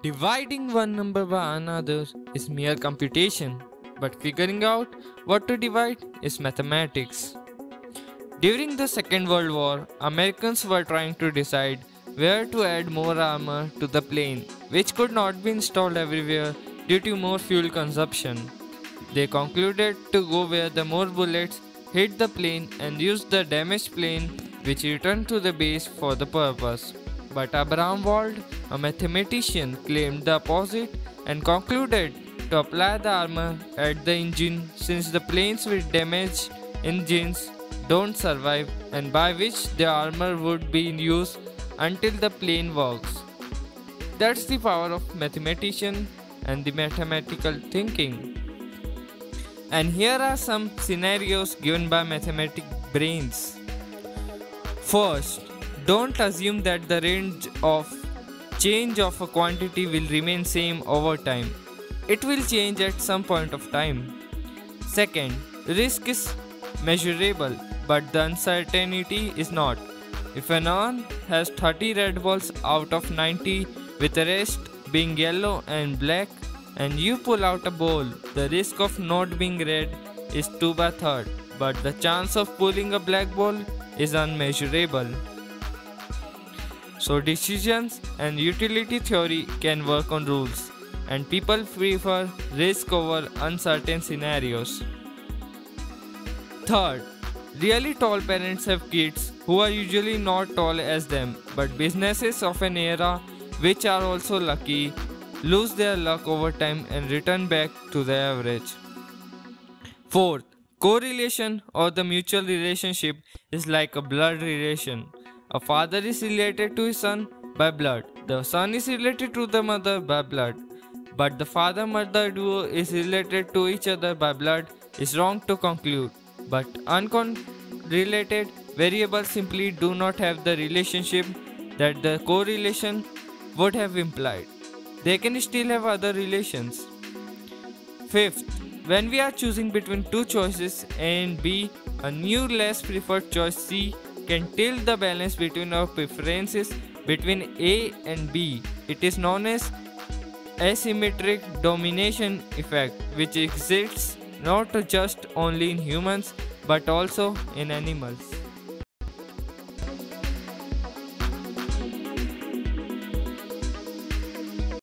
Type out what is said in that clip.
Dividing one number by another is mere computation, but figuring out what to divide is mathematics. During the Second World War, Americans were trying to decide where to add more armor to the plane, which could not be installed everywhere due to more fuel consumption. They concluded to go where the more bullets hit the plane and use the damaged plane, which returned to the base for the purpose. But Abraham Wald, a mathematician, claimed the opposite and concluded to apply the armor at the engine since the planes with damaged engines don't survive, and by which the armor would be in use until the plane works. That's the power of mathematician and the mathematical thinking. And here are some scenarios given by mathematic brains. First, don't assume that the range of change of a quantity will remain same over time. It will change at some point of time. Second, risk is measurable, but the uncertainty is not. If an urn has 30 red balls out of 90 with the rest being yellow and black, and you pull out a ball, the risk of not being red is 2 by 3rd, but the chance of pulling a black ball is unmeasurable. So decisions and utility theory can work on rules, and people prefer risk over uncertain scenarios. Third, really tall parents have kids who are usually not tall as them, but businesses of an era which are also lucky lose their luck over time and return back to the average. Fourth, correlation or the mutual relationship is like a blood relation. A father is related to his son by blood. The son is related to the mother by blood. But the father-mother duo is related to each other by blood is wrong to conclude. But uncorrelated variables simply do not have the relationship that the correlation would have implied. They can still have other relations. Fifth, when we are choosing between two choices A and B, a new less preferred choice C can tilt the balance between our preferences between A and B. It is known as asymmetric domination effect, which exists not just only in humans but also in animals.